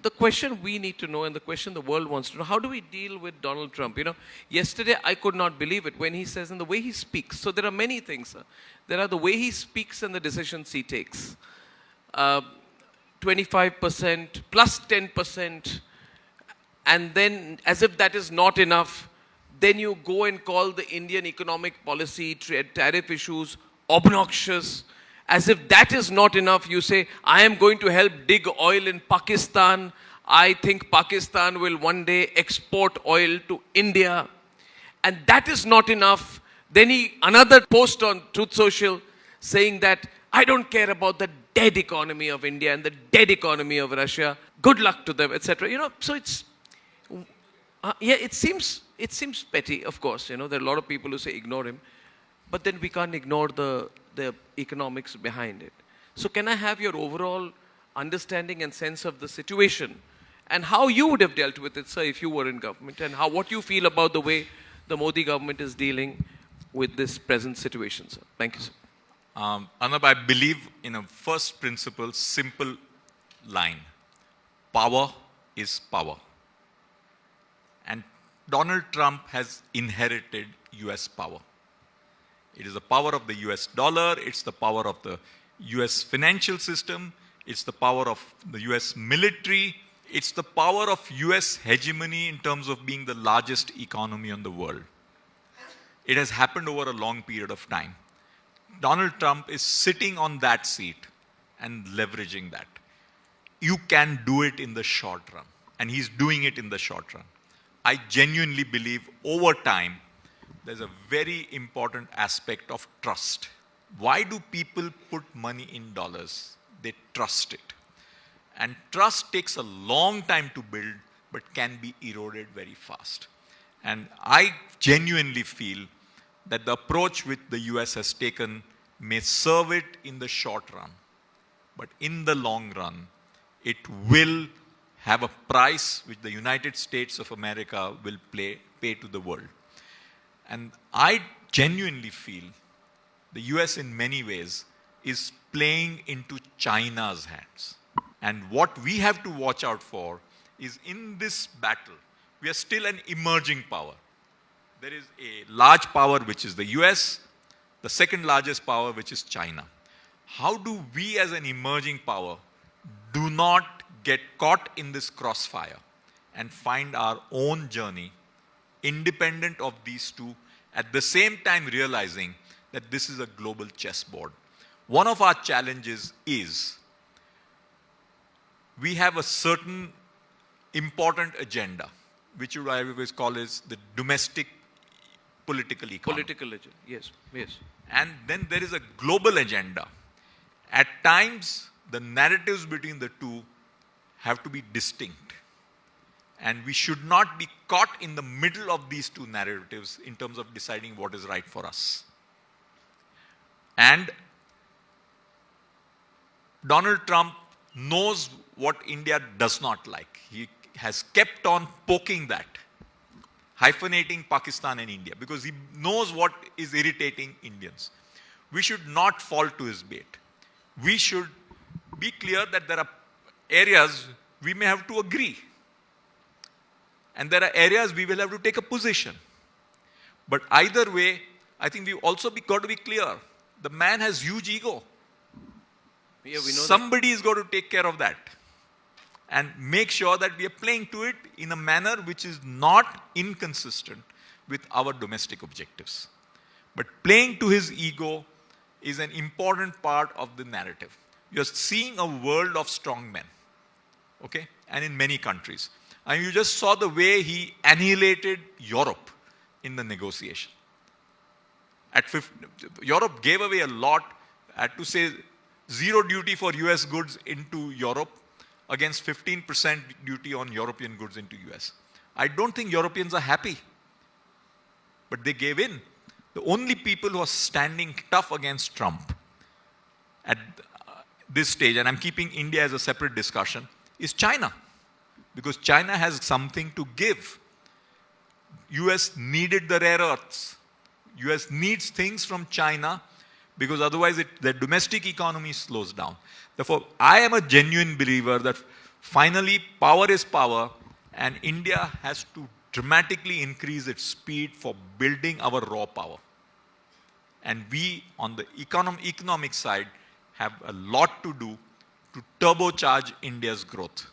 the question we need to know, and the question the world wants to know, how do we deal with Donald Trump? Yesterday I could not believe it when he says, and the way he speaks. So there are many things. There are the way he speaks and the decisions he takes. 25% plus 10%, and then as if that is not enough, then you go and call the Indian economic policy, tariff issues obnoxious. As if that is not enough, you say, I am going to help dig oil in Pakistan. I think Pakistan will one day export oil to India. And that is not enough. Then another post on Truth Social saying that I don't care about the dead economy of India and the dead economy of Russia. Good luck to them, etc. So it's, it seems petty, of course. There are a lot of people who say ignore him. But then we can't ignore the economics behind it. So can I have your overall understanding and sense of the situation and how you would have dealt with it, sir, if you were in government, and what you feel about the way the Modi government is dealing with this present situation, sir? Thank you, sir. Arnab, I believe in a first principle, simple line. Power is power. And Donald Trump has inherited US power. It is the power of the US dollar, it's the power of the US financial system, it's the power of the US military, it's the power of US hegemony in terms of being the largest economy in the world. It has happened over a long period of time. Donald Trump is sitting on that seat and leveraging that. You can do it in the short run, and he's doing it in the short run. I genuinely believe over time, there's a very important aspect of trust. Why do people put money in dollars? They trust it. And trust takes a long time to build, but can be eroded very fast. And I genuinely feel that the approach which the US has taken may serve it in the short run. But in the long run, it will have a price which the United States of America will pay to the world. And I genuinely feel the US in many ways is playing into China's hands. And what we have to watch out for is in this battle, we are still an emerging power. There is a large power which is the US, the second largest power which is China. How do we as an emerging power do not get caught in this crossfire and find our own journey independent of these two, at the same time realizing that this is a global chessboard? One of our challenges is we have a certain important agenda, which I always call is the domestic political economy. Political agenda, yes, yes. And then there is a global agenda. At times, the narratives between the two have to be distinct. And we should not be caught in the middle of these two narratives in terms of deciding what is right for us. And Donald Trump knows what India does not like. He has kept on poking that, hyphenating Pakistan and India, because he knows what is irritating Indians. We should not fall to his bait. We should be clear that there are areas we may have to agree. And there are areas we will have to take a position. But either way, I think we've also got to be clear. The man has huge ego. Yeah, we know Somebody is going to take care of that. And make sure that we are playing to it in a manner which is not inconsistent with our domestic objectives. But playing to his ego is an important part of the narrative. You're seeing a world of strong men, okay? And in many countries. And you just saw the way he annihilated Europe in the negotiation. Europe gave away a lot, had to say zero duty for US goods into Europe against 15% duty on European goods into US. I don't think Europeans are happy, but they gave in. The only people who are standing tough against Trump at this stage, and I'm keeping India as a separate discussion, is China. Because China has something to give. US needed the rare earths. US needs things from China because otherwise their domestic economy slows down. Therefore, I am a genuine believer that Finally, power is power, and India has to dramatically increase its speed for building our raw power. And we, on the economic side, have a lot to do to turbocharge India's growth.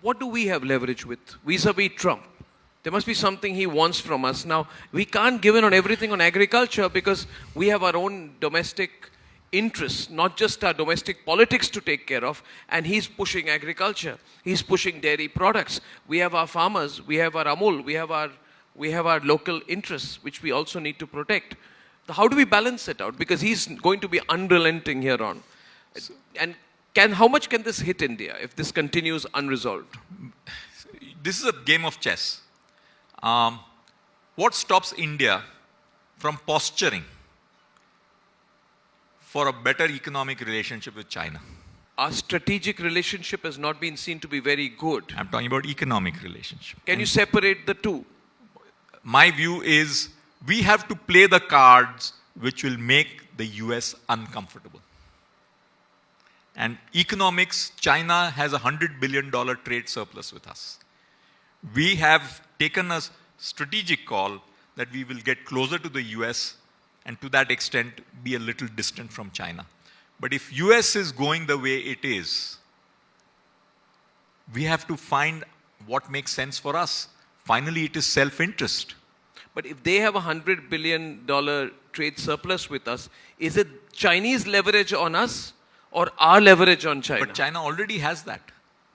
What do we have leverage with vis-a-vis Trump? There must be something he wants from us. Now, we can't give in on everything on agriculture because we have our own domestic interests, not just our domestic politics to take care of, and he's pushing agriculture. He's pushing dairy products. We have our farmers, we have our Amul, we have our local interests, which we also need to protect. How do we balance it out? Because he's going to be unrelenting here on. And how much can this hit India if this continues unresolved? This is a game of chess. What stops India from posturing for a better economic relationship with China? Our strategic relationship has not been seen to be very good. I'm talking about economic relationship. Can you separate the two? My view is we have to play the cards which will make the US uncomfortable. And economics, China has a $100 billion trade surplus with us. We have taken a strategic call that we will get closer to the US and to that extent be a little distant from China. But if US is going the way it is, we have to find what makes sense for us. Finally, it is self-interest. But if they have a $100 billion trade surplus with us, is it Chinese leverage on us or our leverage on China? But China already has that.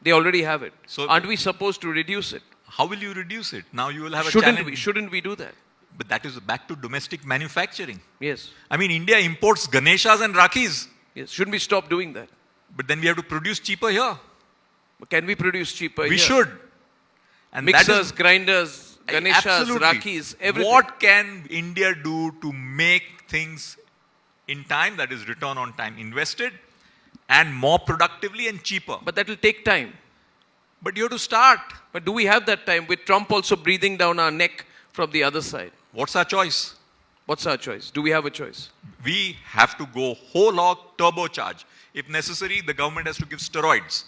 They already have it. So aren't we supposed to reduce it? How will you reduce it? Now you will have a challenge. Shouldn't we do that? But that is back to domestic manufacturing. Yes. I mean, India imports Ganeshas and Rakhis. Yes. Shouldn't we stop doing that? But then we have to produce cheaper here. Can we produce cheaper We here? should. And mixers, grinders, Ganeshas, absolutely. Rakhis, everything. What can India do to make things in time, that is return on time invested, and more productively and cheaper? But that will take time. But you have to start. But do we have that time with Trump also breathing down our neck from the other side? What's our choice? What's our choice? Do we have a choice? We have to go whole hog turbocharge. If necessary, the government has to give steroids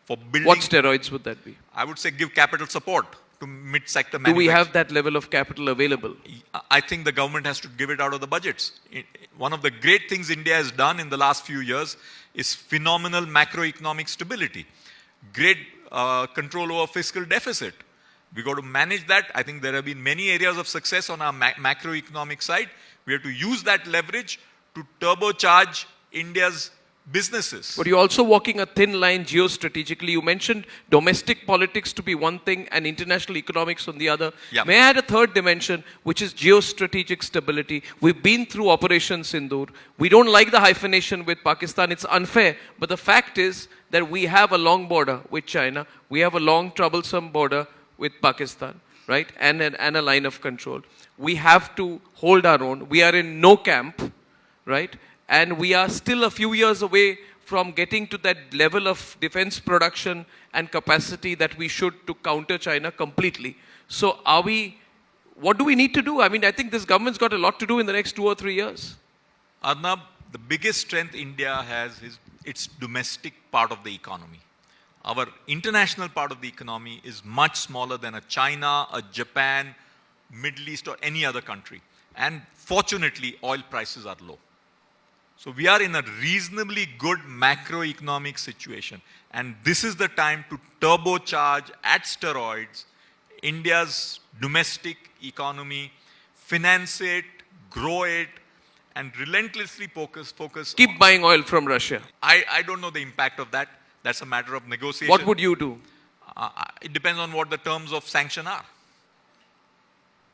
for building. What steroids would that be? I would say give capital support to mid-sector Do manufacturing. we have that level of capital available? I think the government has to give it out of the budgets. One of the great things India has done in the last few years is phenomenal macroeconomic stability. Great control over fiscal deficit. We got to manage that. I think there have been many areas of success on our macroeconomic side. We have to use that leverage to turbocharge India's businesses. But you're also walking a thin line geostrategically. You mentioned domestic politics to be one thing and international economics on the other. Yeah. May I add a third dimension, which is geostrategic stability? We've been through Operation Sindoor. We don't like the hyphenation with Pakistan. It's unfair. But the fact is that we have a long border with China. We have a long, troublesome border with Pakistan, right? And a line of control. We have to hold our own. We are in no camp, right? And we are still a few years away from getting to that level of defense production and capacity that we should to counter China completely. So what do we need to do? I mean, I think this government's got a lot to do in the next 2 or 3 years. Arnab, the biggest strength India has is its domestic part of the economy. Our international part of the economy is much smaller than a China, a Japan, Middle East or any other country. And fortunately, oil prices are low. So we are in a reasonably good macroeconomic situation. And this is the time to turbocharge at steroids India's domestic economy, finance it, grow it, and relentlessly focus. Keep buying oil from Russia. I don't know the impact of that. That's a matter of negotiation. What would you do? It depends on what the terms of sanction are.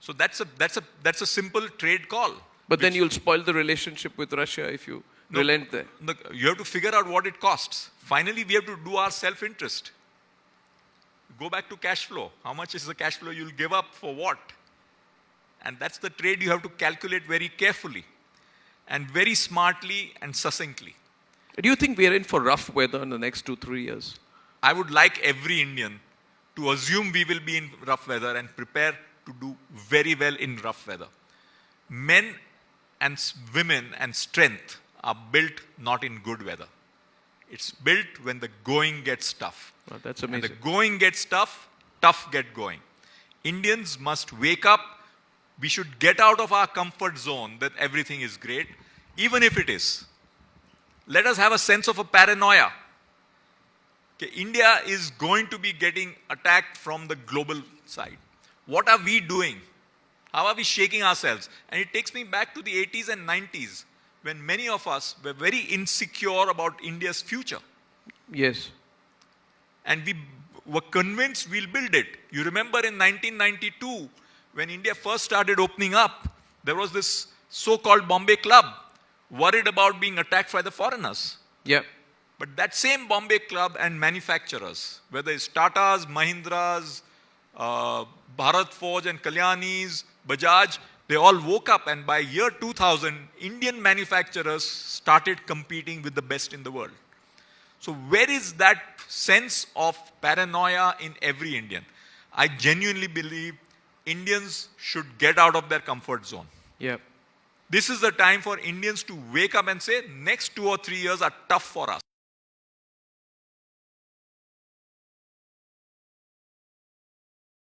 So that's a simple trade call. But then you'll spoil the relationship with Russia if you relent there. You have to figure out what it costs. Finally, we have to do our self-interest. Go back to cash flow. How much is the cash flow you'll give up for what? And that's the trade you have to calculate very carefully and very smartly and succinctly. Do you think we are in for rough weather in the next 2-3 years? I would like every Indian to assume we will be in rough weather and prepare to do very well in rough weather. Men and women and strength are built not in good weather. It's built when the going gets tough. Wow, that's And the amazing. going gets tough, tough get going. Indians must wake up. We should get out of our comfort zone that everything is great, even if it is. Let us have a sense of a paranoia. Okay, India is going to be getting attacked from the global side. What are we doing? How are we shaking ourselves? And it takes me back to the 80s and 90s when many of us were very insecure about India's future. Yes. And we were convinced we'll build it. You remember in 1992, when India first started opening up, there was this so-called Bombay Club worried about being attacked by the foreigners. Yep. But that same Bombay Club and manufacturers, whether it's Tatas, Mahindras, Bharat Forge and Kalyanis, Bajaj, they all woke up, and by year 2000, Indian manufacturers started competing with the best in the world. So where is that sense of paranoia in every Indian? I genuinely believe Indians should get out of their comfort zone. Yep. This is the time for Indians to wake up and say, next 2 or 3 years are tough for us.